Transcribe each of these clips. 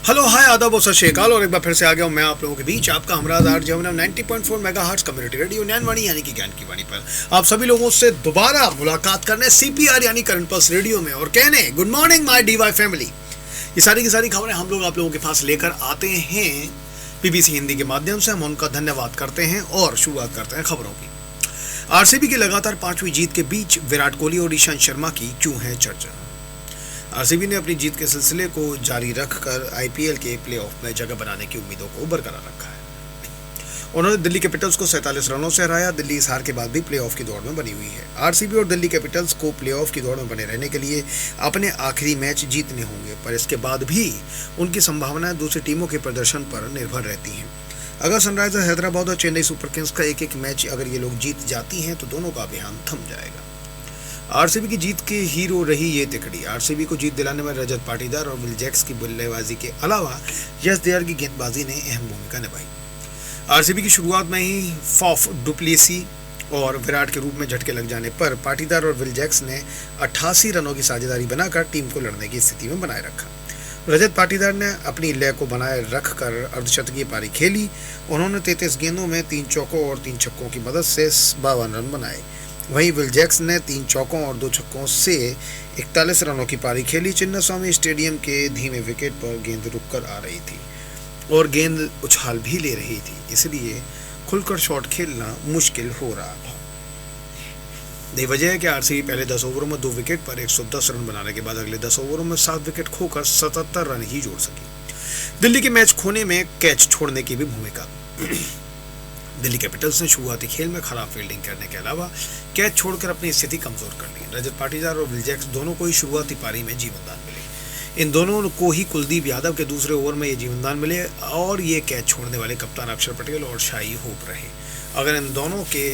Hello hi आदाब और सत श्री अकाल और एक बार फिर से आ गया हूँ मैं आप लोगों के बीच आपका हमराज R Jamuna 90.4 megahertz community radio Gyanvani यानी कि ज्ञान की वाणी पर आप सभी लोगों से दोबारा मुलाकात करने सीपीआर यानी करंट पल्स रेडियो में और कहने good morning my DY family. ये सारी की सारी खबरें हम लोग आप लोगों के पास लेकर आते हैं बीबीसी हिंदी के माध्यम से। हम उनका धन्यवाद करते हैं और शुरुआत करते हैं खबरों की। आरसीबी की लगातार 5वीं जीत के बीच विराट कोहली और ईशांत शर्मा की क्यों है चर्चा। आरसीबी ने अपनी जीत के सिलसिले को जारी रखकर आईपीएल के प्लेऑफ में जगह बनाने की उम्मीदों को बरकरार रखा है। उन्होंने दिल्ली कैपिटल्स को 47 रनों से हराया। दिल्ली इस हार के बाद भी प्लेऑफ की दौड़ में बनी हुई है। आरसीबी और दिल्ली कैपिटल्स को प्लेऑफ की दौड़ में बने रहने के लिए अपने आखिरी मैच जीतने होंगे, पर इसके बाद भी उनकी संभावनाएं दूसरी टीमों के प्रदर्शन पर निर्भर रहती हैं। अगर सनराइजर्स हैदराबाद और चेन्नई सुपर किंग्स का एक एक मैच अगर ये लोग जीत जाती हैं तो दोनों का अभियान थम जाएगा। आरसीबी की जीत के हीरो रही ये तिकड़ी। आरसीबी को जीत दिलाने में रजत पाटीदार और विल जैक्स की बल्लेबाजी के अलावा यश दयाल की गेंदबाजी ने अहम भूमिका निभाई। आरसीबी की शुरुआत में ही फॉफ डुप्लेसी और विराट के रूप में झटके लग जाने पर पाटीदार और विल जैक्स ने 88 रनों की साझेदारी बनाकर टीम को लड़ने की स्थिति में बनाए रखा। रजत पाटीदार ने अपनी लय को बनाए रखकर अर्धशतकीय पारी खेली। उन्होंने 33 गेंदों में 3 चौकों और 3 छक्कों की मदद से 52 रन बनाए। वहीं विल जैक्स ने 3 चौकों और 2 छक्कों से 41 रनों की पारी खेली। चिन्नास्वामी स्टेडियम के धीमे विकेट पर गेंद रुककर आ रही थी और गेंद उछाल भी ले रही थी, इसलिए खुलकर शॉट खेलना मुश्किल हो रहा था। यही वजह है कि आरसीबी पहले 10 ओवरों में 2 विकेट पर 110 रन बनाने के बाद अगले 10 ओवरों में 7 विकेट खोकर 77 रन ही जोड़ सकी। दिल्ली के मैच खोने में कैच छोड़ने की भी भूमिका। दिल्ली कैपिटल्स ने शुरुआती खेल में खराब फील्डिंग करने के अलावा कैच छोड़कर अपनी स्थिति कमजोर कर ली। रजत पाटीदार और विल जैक्स दोनों को ही शुरुआती पारी में जीवनदान मिले। इन दोनों को ही कुलदीप यादव के दूसरे ओवर में ये जीवनदान मिले और ये कैच छोड़ने वाले कप्तान अक्षर पटेल और शाही होप रहे। अगर इन दोनों के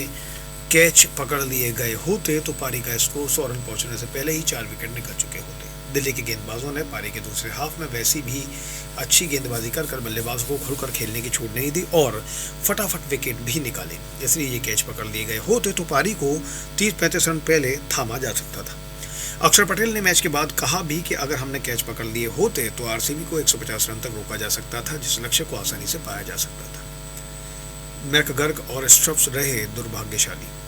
कैच पकड़ लिए गए होते तो पारी का स्कोर 100 रन पहुंचने से पहले ही 4 विकेट निकल चुके होते। दिल्ली के गेंदबाजों ने पारी के दूसरे हाफ में वैसी भी अच्छी गेंदबाजी कर बल्लेबाज को खुलकर खेलने की छूट नहीं दी और फटाफट विकेट भी निकाले। इसलिए ये कैच पकड़ लिए गए होते तो पारी को 30-35 रन पहले थामा जा सकता था। अक्षर पटेल ने मैच के बाद कहा भी कि अगर हमने कैच पकड़ लिए होते तो आरसीबी को 150 रन तक रोका जा सकता था, जिस लक्ष्य को आसानी से पाया जा सकता था। मैकगर्क और स्ट्रप्स रहे दुर्भाग्यशाली।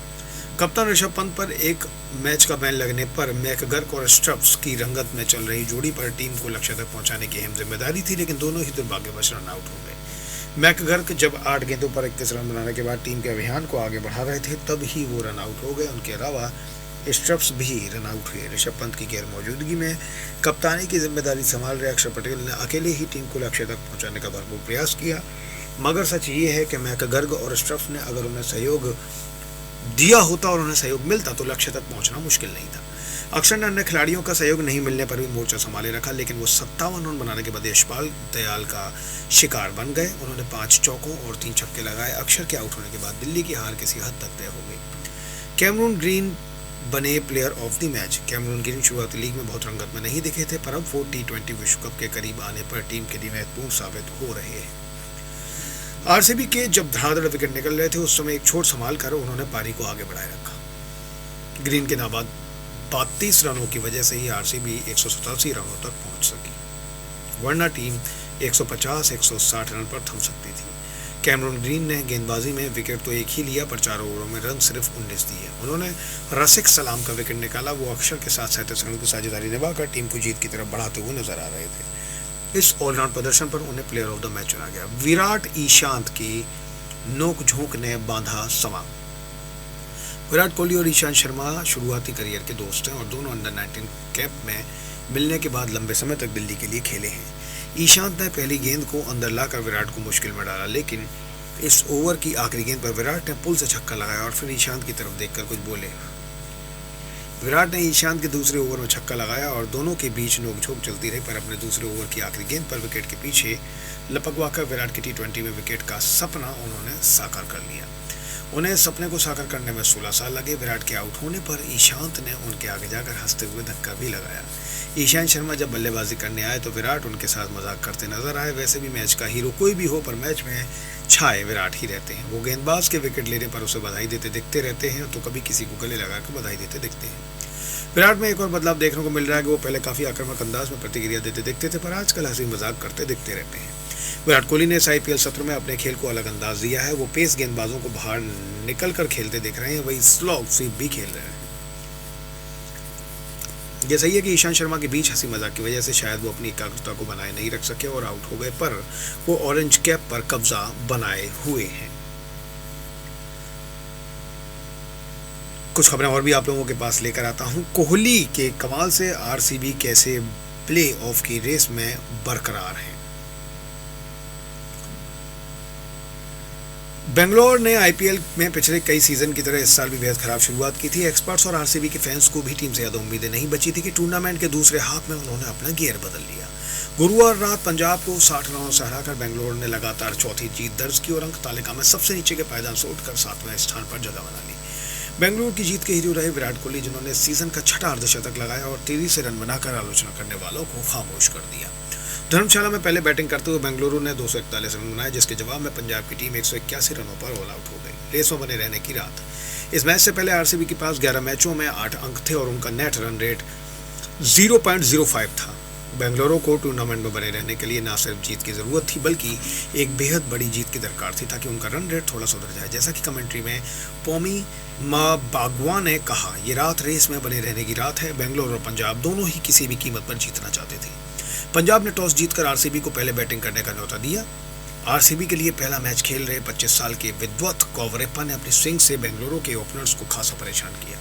कप्तान ऋषभ पंत पर एक मैच का बैन लगने पर मैकगर्क और स्ट्रप्स की रंगत में चल रही जोड़ी पर टीम को लक्ष्य तक पहुंचाने की अहम जिम्मेदारी थी, लेकिन दोनों ही दुर्भाग्यवश रन आउट हो गए। मैकगर्क जब 8 गेंदों पर 31 रन बनाने के बाद टीम के अभियान को आगे बढ़ा रहे थे तब ही वो रन आउट हो गए। उनके अलावा स्ट्रप्स भी रन आउट हुए। ऋषभ पंत की गैर मौजूदगी में कप्तानी की जिम्मेदारी संभाल रहे अक्षर पटेल ने अकेले ही टीम को लक्ष्य तक पहुंचाने का भरपूर प्रयास किया। मगर सच ये है कि मैकगर्क और स्ट्रप्स ने अगर उन्हें सहयोग दिया होता और उन्हें सहयोग मिलता तो लक्ष्य तक पहुंचना मुश्किल नहीं था। अक्षर ने अन्य खिलाड़ियों का सहयोग नहीं मिलने पर भी मोर्चा संभाले रखा, लेकिन वो 57 रन बनाने के बाद यशपाल दयाल का शिकार बन गए। उन्होंने 5 चौकों और 3 छक्के लगाए। अक्षर के आउट होने के बाद दिल्ली की हार किसी हद तक तय हो गई। कैमरून ग्रीन बने player of the match. Cameron Green शुरुआती लीग में बहुत रंगत में नहीं दिखे थे, पर अब वो T20 विश्व कप के करीब आने पर टीम के लिए महत्वपूर्ण साबित हो रहे हैं। आरसीबी के जब धड़ाधड़ विकेट निकल रहे थे उस समय एक छोर संभाल कर उन्होंने पारी को आगे बढ़ाए रखा। ग्रीन के नाबाद 32 रनों की वजह से ही आरसीबी 187 रनों तक पहुंच सकी, वरना टीम 150-160 रन पर थम सकती थी। कैमरून ग्रीन ने गेंदबाजी में विकेट तो एक ही लिया, पर 4 ओवरों में रन सिर्फ 19 दिए। उन्होंने रसिक सलाम का विकेट निकाला। वो अक्षर के साथ 37 रन की साझेदारी निभाकर टीम को जीत की तरफ बढ़ाते हुए नजर आ रहे थे। इस ऑलराउंड प्रदर्शन पर उन्हें प्लेयर ऑफ द मैच चुना गया। विराट ईशांत की नोक-झोंक ने बांधा समा। विराट कोहली और ईशांत शर्मा शुरुआती करियर के दोस्त हैं और दोनों अंडर 19 कैप में मिलने के बाद लंबे समय तक दिल्ली के लिए खेले हैं। ईशांत ने पहली गेंद को अंदर लाकर विराट को मुश्किल में डाला, लेकिन इस ओवर की आखिरी गेंद पर विराट ने पुल से छक्का लगाया और फिर ईशांत की तरफ देखकर कुछ बोले। विराट ने ईशांत के दूसरे ओवर में छक्का लगाया और दोनों के बीच नोकझोंक चलती रही, पर अपने दूसरे ओवर की आखिरी गेंद पर विकेट के पीछे लपकवाकर विराट के T20 में विकेट का सपना उन्होंने साकार कर लिया। उन्हें सपने को साकार करने में 16 साल लगे। विराट के आउट होने पर ईशांत ने उनके आगे जाकर हंसते हुए धक्का भी लगाया। ईशांत शर्मा जब बल्लेबाजी करने आए तो विराट उनके साथ मजाक करते नजर आए। वैसे भी मैच का हीरो कोई भी हो, पर मैच में छाए विराट ही रहते हैं। वो गेंदबाज के विकेट लेने पर उसे बधाई देते दिखते रहते हैं, तो कभी किसी को गले लगाकर बधाई देते दिखते हैं। विराट में एक और बदलाव देखने को मिल रहा है कि वो पहले काफी आक्रामक अंदाज में प्रतिक्रिया देते दिखते थे, पर आजकल हंसी मजाक करते दिखते रहते हैं। विराट कोहली ने इस आईपीएल सत्र में अपने खेल को अलग अंदाज दिया है। वो पेस गेंदबाजों को बाहर निकल कर खेलते दिख रहे हैं, वही स्लॉग स्वीप भी खेल रहे हैं। ये सही है कि ईशांत शर्मा के बीच हंसी मजाक की वजह से शायद वो अपनी एकाग्रता को बनाए नहीं रख सके और आउट हो गए, पर वो ऑरेंज कैप पर कब्जा बनाए हुए हैं। कुछ खबरें और भी आप लोगों के पास लेकर आता हूं। कोहली के कमाल से आरसीबी कैसे प्ले ऑफ की रेस में बरकरार है। बेंगलोर ने आईपीएल में पिछले कई सीजन की तरह इस साल भी बेहद खराब शुरुआत की थी। एक्सपर्ट्स और आरसीबी के फैंस को भी टीम से ज्यादा उम्मीदें नहीं बची थी कि टूर्नामेंट के दूसरे हाफ में उन्होंने अपना गियर बदल लिया। गुरुवार रात पंजाब को 60 रनों से हराकर बेंगलोर ने लगातार चौथी जीत दर्ज की और अंक तालिका में सबसे नीचे के पायदान से उठकर 7वें स्थान पर जगह बना ली। बेंगलुरु की जीत के हीरो रहे विराट कोहली, जिन्होंने सीजन का छठा अर्धशतक लगाया और 33 रन बनाकर आलोचना करने वालों को खामोश कर दिया। धर्मशाला में पहले बैटिंग करते हुए बेंगलुरु ने 241 रन बनाए, जिसके जवाब में पंजाब की टीम 181 रनों पर ऑल आउट हो गई। रेस में बने रहने की रात। इस मैच से पहले आरसीबी के पास 11 मैचों में 8 अंक थे और उनका नेट रन रेट 0.05 था। बेंगलुरु को टूर्नामेंट में बने रहने के लिए न सिर्फ जीत की जरूरत थी, बल्कि एक बेहद बड़ी जीत की दरकार थी ताकि उनका रन रेट थोड़ा सुधर जाए। जैसा कि कमेंट्री में पॉमी माबागवा ने कहा, ये रात रेस में बने रहने की रात है। बेंगलुरु और पंजाब दोनों ही किसी भी कीमत पर जीतना चाहते थे। पंजाब ने टॉस जीतकर आरसीबी को पहले बैटिंग करने का न्योता दिया। आरसीबी के लिए पहला मैच खेल रहे 25 साल के विद्वत कॉवरेप्पा ने अपनी स्विंग से बेंगलुरु के ओपनर्स को खासा परेशान किया।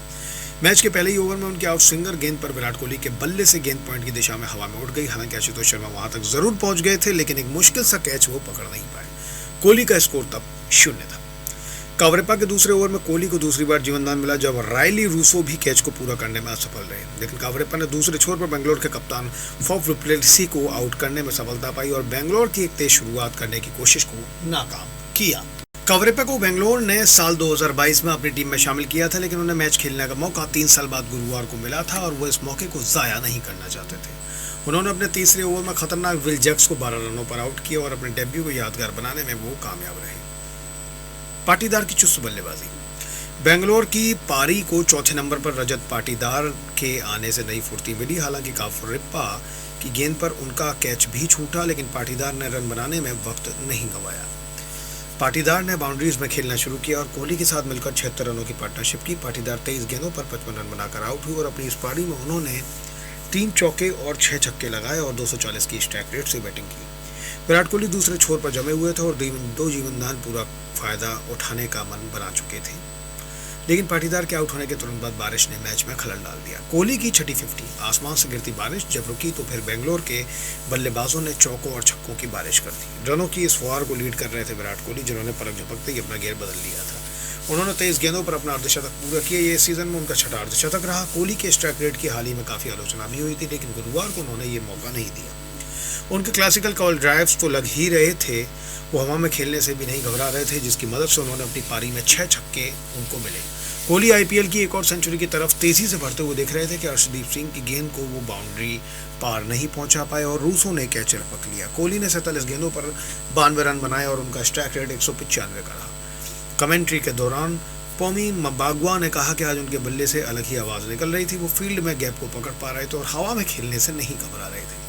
मैच के पहले ही ओवर में उनके आउट स्विंगर गेंद पर विराट कोहली के बल्ले से गेंद पॉइंट की दिशा में हवा में उड़ गई। हालांकि आशुतोष शर्मा वहां तक जरूर पहुंच गए थे, लेकिन एक मुश्किल सा कैच वो पकड़ नहीं पाए। कोहली का स्कोर तब 0 था। कॉवरेप्पा के दूसरे ओवर में कोहली को दूसरी बार जीवनदान मिला, जब रायली रूसो भी कैच को पूरा करने में असफल रहे। लेकिन कॉवरेप्पा ने दूसरे छोर पर बेंगलोर के कप्तान फॉफ डुप्लेसी को आउट करने में सफलता पाई और बेंगलोर की एक तेज शुरुआत करने की कोशिश को नाकाम किया। कॉवरेप्पा को बेंगलोर ने साल 2022 में अपनी टीम में शामिल किया था, लेकिन उन्हें मैच खेलने का मौका 3 साल बाद गुरुवार को मिला था और वो इस मौके को जाया नहीं करना चाहते थे। उन्होंने अपने तीसरे ओवर में खतरनाक विल जैक्स को 12 रनों पर आउट किया और अपने डेब्यू को यादगार बनाने में वो कामयाब रहे। पाटीदार की चुस्त बल्लेबाजी। बेंगलोर की पारी को चौथे नंबर पर रजत पाटीदार के आने से नई फुर्ती मिली। हालांकि कॉवरेप्पा की गेंद पर उनका कैच भी छूटा, लेकिन पाटीदार ने रन बनाने में वक्त नहीं गंवाया। पाटीदार ने बाउंड्रीज में खेलना शुरू किया और कोहली के साथ मिलकर 76 रनों की पार्टनरशिप की। पाटीदार 23 गेंदों पर 55 रन बनाकर आउट हुए और अपनी इस पारी में उन्होंने 3 चौके और 6 छक्के लगाए और 240 की स्ट्राइक रेट से बैटिंग की। विराट कोहली दूसरे छोर पर जमे हुए थे और 2 जीवनदान पूरा फायदा उठाने का मन बना चुके थे, लेकिन पाटीदार के आउट होने के तुरंत बाद बारिश ने मैच में खलल डाल दिया। कोहली की छठी 50, आसमान से गिरती बारिश जब रुकी तो फिर बेंगलोर के बल्लेबाजों ने चौकों और छक्कों की बारिश कर दी। रनों की इस फुहार को लीड कर रहे थे विराट कोहली, जिन्होंने पलक झपकते ही अपना गियर बदल लिया था। उन्होंने 23 गेंदों पर अपना अर्धशतक पूरा किया। ये सीजन में उनका छठा अर्धशतक रहा। कोहली के स्ट्राइक रेट की हाल ही में काफी आलोचना भी हुई थी, लेकिन गुरुवार को उन्होंने ये मौका नहीं दिया। उनके क्लासिकल कॉल ड्राइव्स तो लग ही रहे थे, वो हवा में खेलने से भी नहीं घबरा रहे थे, जिसकी मदद से उन्होंने अपनी पारी में 6 छक्के उनको मिले। कोहली आईपीएल की एक और सेंचुरी की तरफ तेजी से बढ़ते हुए दिख रहे थे कि अर्शदीप सिंह की गेंद को वो बाउंड्री पार नहीं पहुंचा पाए और रूसों ने कैच पक लिया। कोहली ने 47 गेंदों पर 92 रन बनाए और उनका स्ट्राइक रेट 195 का रहा। कमेंट्री के दौरान पॉमी माबागवा ने कहा कि आज उनके बल्ले से अलग ही आवाज निकल रही थी। वो फील्ड में गैप को पकड़ पा रहे थे और हवा में खेलने से नहीं घबरा रहे थे।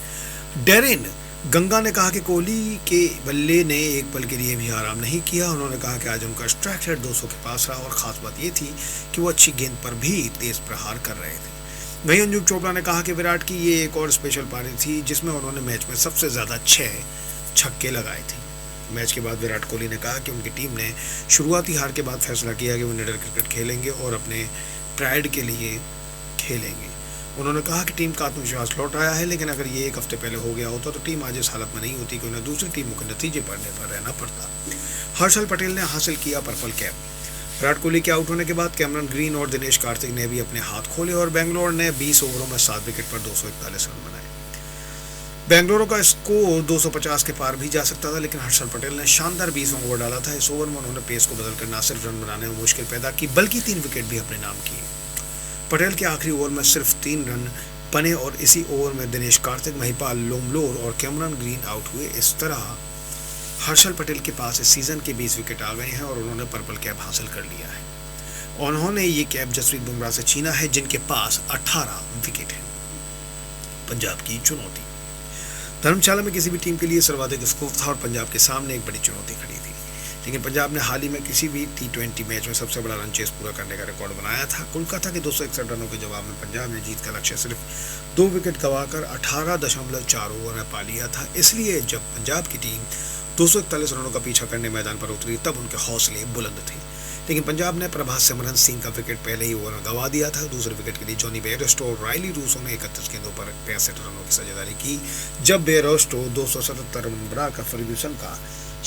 डेरिन गंगा ने कहा कि कोहली के बल्ले ने एक पल के लिए भी आराम नहीं किया। उन्होंने कहा कि आज उनका स्ट्राइक रेट 200 के पास रहा और खास बात यह थी कि वो अच्छी गेंद पर भी तेज प्रहार कर रहे थे। वहीं अंजुम चोपड़ा ने कहा कि विराट की ये एक और स्पेशल पारी थी जिसमें उन्होंने मैच में सबसे ज्यादा 6 छक्के लगाए थे। मैच के बाद विराट कोहली ने कहा कि उनकी टीम ने शुरुआती हार के बाद फैसला किया कि वो निडर क्रिकेट खेलेंगे और अपने प्राइड के लिए खेलेंगे। उन्होंने कहा कि टीम का आत्मविश्वास लौट आया है, लेकिन अगर ये 1 हफ्ते पहले हो गया होता तो टीम आज इस हालत में नहीं होती कि उन्हें दूसरी टीमों के नतीजे पर निर्भर रहना पड़ता। हर्षल पटेल ने हासिल किया पर्पल कैप। विराट कोहली के आउट होने के बाद कैमरन ग्रीन और दिनेश कार्तिक ने भी अपने हाथ खोले और बेंगलोर ने 20 ओवरों में 7 विकेट पर 241 रन बनाए। बेंगलुरु का स्कोर 250 के पार भी जा सकता था, लेकिन हर्षल पटेल ने शानदार 20 ओवर डाला था। इस ओवर में उन्होंने पेस को बदलकर न सिर्फ रन बनाने में मुश्किल पैदा की, बल्कि 3 विकेट भी अपने नाम किए। पटेल के आखिरी ओवर में सिर्फ 3 रन बने और इसी ओवर में दिनेश कार्तिक, महिपाल लोमलोर और कैमरन ग्रीन आउट हुए। इस तरह हर्षल पटेल के पास इस सीजन के 20 विकेट आ गए हैं और उन्होंने पर्पल कैप हासिल कर लिया है। उन्होंने ये कैप जसप्रीत बुमराह से छीना है, जिनके पास 18 विकेट हैं। पंजाब की चुनौती। धर्मशाला में किसी भी टीम के लिए सर्वाधिक स्कोर था और पंजाब के सामने एक बड़ी चुनौती खड़ी थी, लेकिन पंजाब ने हाल ही में किसी भी T20 मैच में सबसे बड़ा रन चेस पूरा करने का रिकॉर्ड बनाया था। कोलकाता के 261 रनों के जवाब में पंजाब ने जीत का लक्ष्य सिर्फ 2 विकेट गंवाकर 18.4 ओवर में पा लिया था। इसलिए जब पंजाब की टीम 241 रनों का पीछा करने मैदान पर उतरी तब उनके हौसले बुलंद थे, लेकिन पंजाब ने प्रभास सिमरन सिंह का विकेट पहले ही ओवर में गंवा दिया था। दूसरे विकेट के लिए जॉनी बेयरस्टो और रायली रूसो ने 31 गेंदों पर 65 रनों की साझेदारी की, जब बेयरस्टो 277 रन बनाकर फर्ग्यूसन का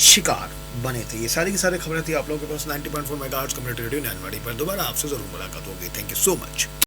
शिकार बने थे। ये सारी की सारी खबरें थी आप लोगों के पास 90.4 मेगाहर्ट्ज़ कम्युनिटी रेडियो नैनवाड़ी पर। दोबारा आपसे जरूर मुलाकात होगी। Thank you so much.